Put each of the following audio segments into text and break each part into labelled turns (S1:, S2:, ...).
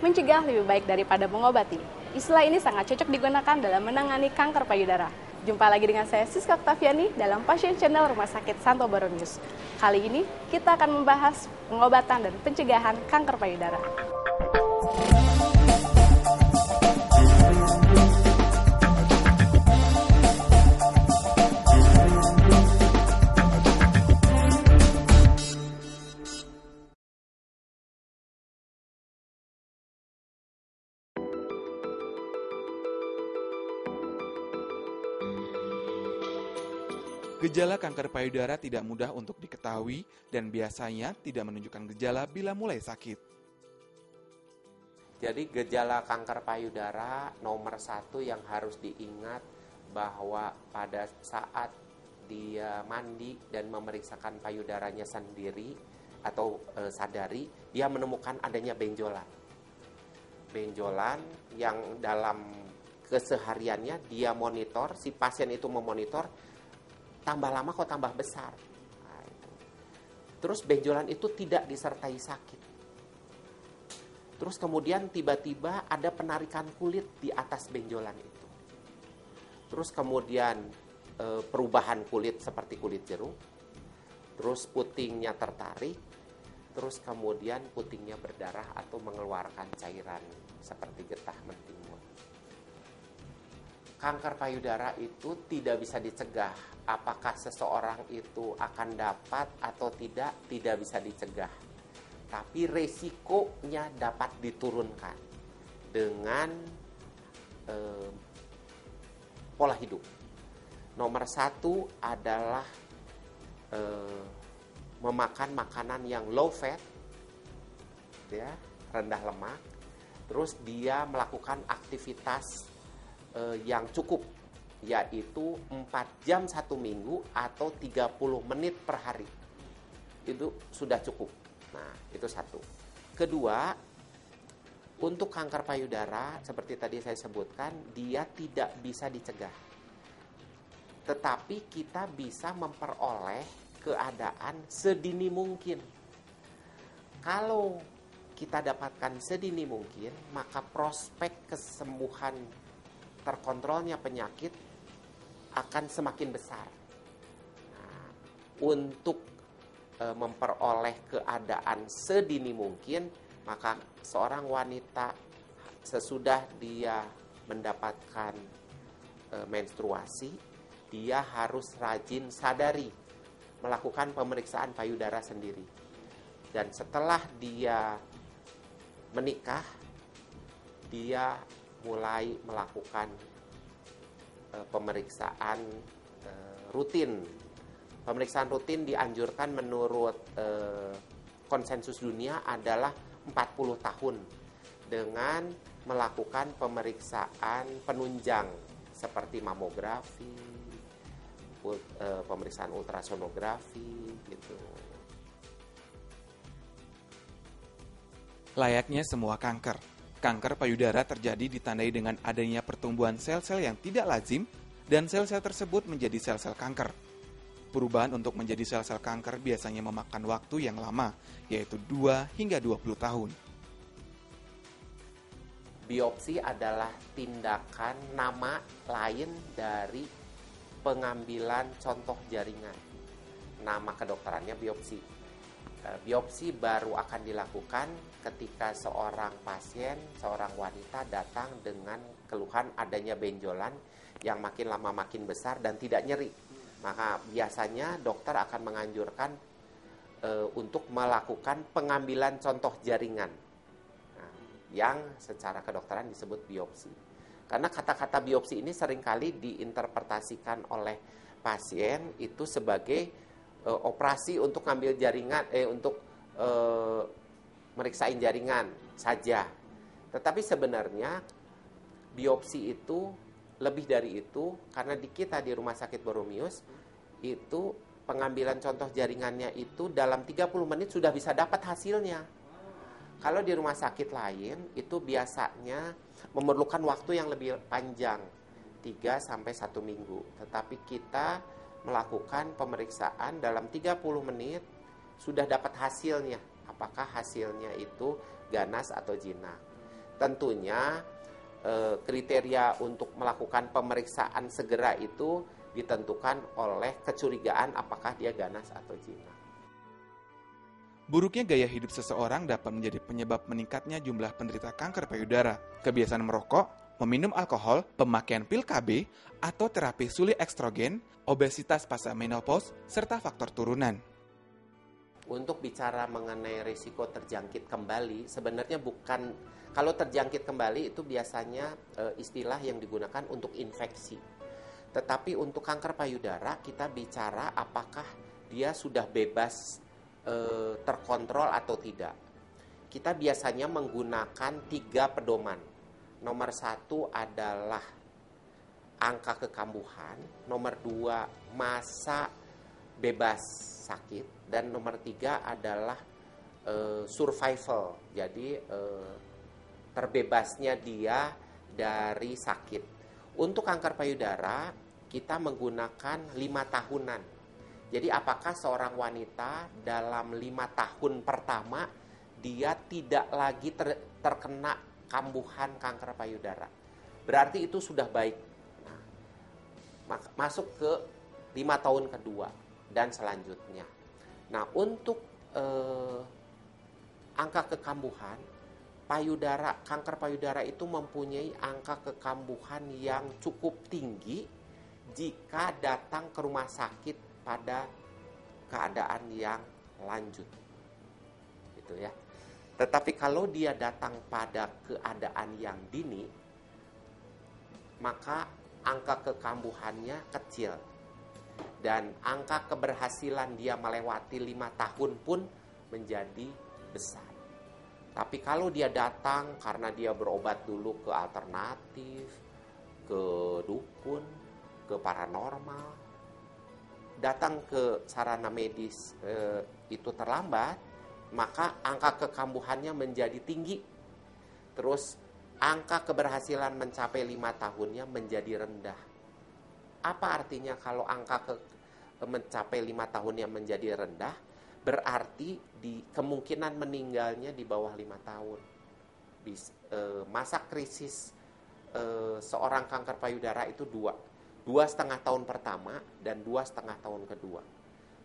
S1: Mencegah lebih baik daripada mengobati. Istilah ini sangat cocok digunakan dalam menangani kanker payudara. Jumpa lagi dengan saya Siska Oktaviani dalam Passion Channel Rumah Sakit Santo Baronius. Kali ini kita akan membahas pengobatan dan pencegahan kanker payudara.
S2: Gejala kanker payudara tidak mudah untuk diketahui dan biasanya tidak menunjukkan gejala bila mulai sakit.
S3: Jadi gejala kanker payudara nomor 1 yang harus diingat bahwa pada saat dia mandi dan memeriksakan payudaranya sendiri atau sadari, dia menemukan adanya benjolan. Benjolan yang dalam kesehariannya dia monitor, si pasien itu memonitor, tambah lama kok tambah besar. Nah, itu. Terus benjolan itu tidak disertai sakit. Terus kemudian tiba-tiba ada penarikan kulit di atas benjolan itu. Terus kemudian perubahan kulit seperti kulit jeruk. Terus putingnya tertarik. Terus kemudian putingnya berdarah atau mengeluarkan cairan seperti getah mentimun. Kanker payudara itu tidak bisa dicegah. Apakah seseorang itu akan dapat atau tidak bisa dicegah. Tapi resikonya dapat diturunkan dengan pola hidup. Nomor 1 adalah memakan makanan yang low fat, ya, rendah lemak. Terus dia melakukan aktivitas yang cukup, yaitu 4 jam 1 minggu atau 30 menit per hari. Itu sudah cukup. Nah, itu 1. Kedua, untuk kanker payudara, seperti tadi saya sebutkan, dia tidak bisa dicegah. Tetapi kita bisa memperoleh keadaan sedini mungkin. Kalau kita dapatkan sedini mungkin, maka prospek kesembuhan terkontrolnya penyakit akan semakin besar. Nah, untuk memperoleh keadaan sedini mungkin, maka seorang wanita sesudah dia mendapatkan menstruasi, dia harus rajin sadari melakukan pemeriksaan payudara sendiri. Dan setelah dia menikah, dia mulai melakukan pemeriksaan rutin. Pemeriksaan rutin dianjurkan menurut konsensus dunia adalah 40 tahun dengan melakukan pemeriksaan penunjang seperti mamografi, pemeriksaan ultrasonografi gitu.
S2: Layaknya semua kanker payudara terjadi ditandai dengan adanya pertumbuhan sel-sel yang tidak lazim dan sel-sel tersebut menjadi sel-sel kanker. Perubahan untuk menjadi sel-sel kanker biasanya memakan waktu yang lama, yaitu 2 hingga 20 tahun.
S3: Biopsi adalah tindakan nama lain dari pengambilan contoh jaringan. Nama kedokterannya biopsi. Biopsi baru akan dilakukan ketika seorang pasien, seorang wanita datang dengan keluhan adanya benjolan yang makin lama makin besar dan tidak nyeri. Maka biasanya dokter akan menganjurkan untuk melakukan pengambilan contoh jaringan, yang secara kedokteran disebut biopsi. Karena kata-kata biopsi ini seringkali diinterpretasikan oleh pasien itu sebagai operasi untuk ngambil jaringan, untuk meriksain jaringan saja. Tetapi sebenarnya biopsi itu lebih dari itu, karena di kita di Rumah Sakit Boromius itu pengambilan contoh jaringannya itu dalam 30 menit sudah bisa dapat hasilnya. Kalau di rumah sakit lain itu biasanya memerlukan waktu yang lebih panjang, 3 sampai 1 minggu. Tetapi kita melakukan pemeriksaan dalam 30 menit sudah dapat hasilnya. Apakah hasilnya itu ganas atau jinak. Tentunya kriteria untuk melakukan pemeriksaan segera itu ditentukan oleh kecurigaan apakah dia ganas atau jinak.
S2: Buruknya gaya hidup seseorang dapat menjadi penyebab meningkatnya jumlah penderita kanker payudara. Kebiasaan merokok, meminum alkohol, pemakaian pil KB, atau terapi suli estrogen, obesitas pasca menopause, serta faktor turunan.
S3: Untuk bicara mengenai risiko terjangkit kembali, sebenarnya bukan, kalau terjangkit kembali itu biasanya istilah yang digunakan untuk infeksi. Tetapi untuk kanker payudara kita bicara apakah dia sudah bebas terkontrol atau tidak. Kita biasanya menggunakan 3 pedoman. Nomor 1 adalah angka kekambuhan, nomor 2 masa bebas sakit, dan nomor 3 adalah survival. Jadi terbebasnya dia dari sakit. Untuk kanker payudara kita menggunakan 5 tahunan. Jadi apakah seorang wanita dalam 5 tahun pertama dia tidak lagi terkena kambuhan kanker payudara? Berarti itu sudah baik. Nah, masuk ke 5 tahun kedua dan selanjutnya. Nah, untuk angka kekambuhan payudara, kanker payudara itu mempunyai angka kekambuhan yang cukup tinggi jika datang ke rumah sakit pada keadaan yang lanjut, gitu ya. Tetapi kalau dia datang pada keadaan yang dini, maka angka kekambuhannya kecil dan angka keberhasilan dia melewati 5 tahun pun menjadi besar. Tapi kalau dia datang karena dia berobat dulu ke alternatif, ke dukun, ke paranormal, datang ke sarana medis itu terlambat, maka angka kekambuhannya menjadi tinggi. Terus angka keberhasilan mencapai 5 tahunnya menjadi rendah. Apa artinya kalau angka mencapai 5 tahunnya menjadi rendah? Berarti kemungkinan meninggalnya di bawah 5 tahun. Masa krisis seorang kanker payudara itu 2,5 tahun pertama dan 2,5 tahun kedua.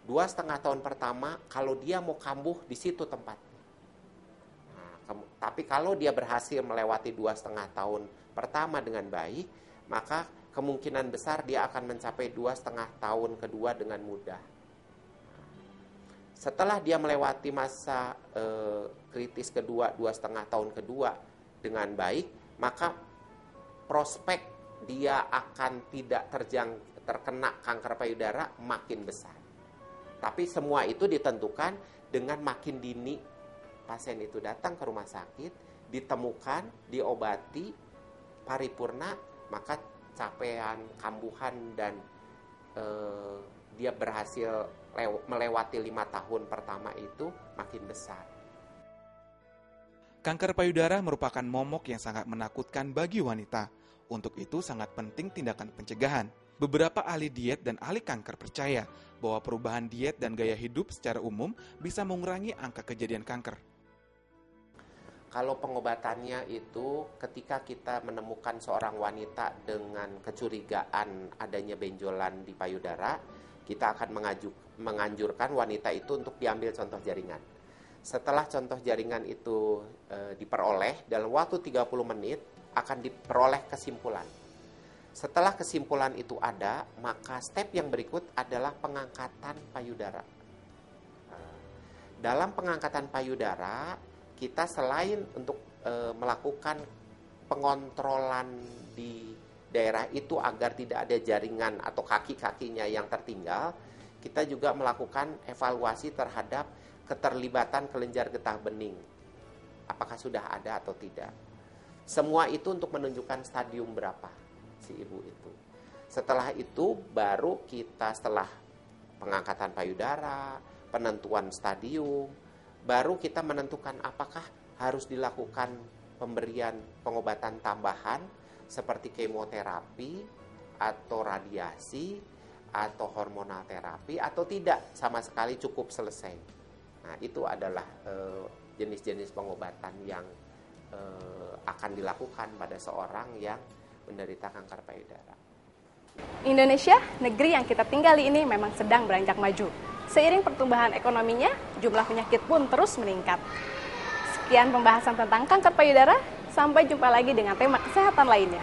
S3: 2,5 tahun pertama kalau dia mau kambuh di situ tempatnya. Nah, tapi kalau dia berhasil melewati 2,5 tahun pertama dengan baik, maka kemungkinan besar dia akan mencapai 2,5 tahun kedua dengan mudah. Setelah dia melewati masa kritis kedua, 2,5 tahun kedua dengan baik, maka prospek dia akan tidak terkena kanker payudara makin besar. Tapi semua itu ditentukan dengan makin dini pasien itu datang ke rumah sakit, ditemukan, diobati, paripurna, maka capaian kambuhan dan dia berhasil melewati 5 tahun pertama itu makin besar.
S2: Kanker payudara merupakan momok yang sangat menakutkan bagi wanita. Untuk itu sangat penting tindakan pencegahan. Beberapa ahli diet dan ahli kanker percaya bahwa perubahan diet dan gaya hidup secara umum bisa mengurangi angka kejadian kanker.
S3: Kalau pengobatannya itu ketika kita menemukan seorang wanita dengan kecurigaan adanya benjolan di payudara, kita akan menganjurkan wanita itu untuk diambil contoh jaringan. Setelah contoh jaringan itu diperoleh, dalam waktu 30 menit akan diperoleh kesimpulan. Setelah kesimpulan itu ada, maka step yang berikut adalah pengangkatan payudara. Dalam pengangkatan payudara, kita selain untuk melakukan pengontrolan di daerah itu agar tidak ada jaringan atau kaki-kakinya yang tertinggal, kita juga melakukan evaluasi terhadap keterlibatan kelenjar getah bening. Apakah sudah ada atau tidak. Semua itu untuk menunjukkan stadium berapa si ibu itu. Setelah itu baru kita setelah pengangkatan payudara, penentuan stadium, baru kita menentukan apakah harus dilakukan pemberian pengobatan tambahan seperti kemoterapi atau radiasi atau hormonal terapi atau tidak, sama sekali cukup selesai. Nah, itu adalah jenis-jenis pengobatan yang akan dilakukan pada seorang yang menderita kanker payudara.
S1: Indonesia, negeri yang kita tinggali ini memang sedang beranjak maju. Seiring pertumbuhan ekonominya, jumlah penyakit pun terus meningkat. Sekian pembahasan tentang kanker payudara, sampai jumpa lagi dengan tema kesehatan lainnya.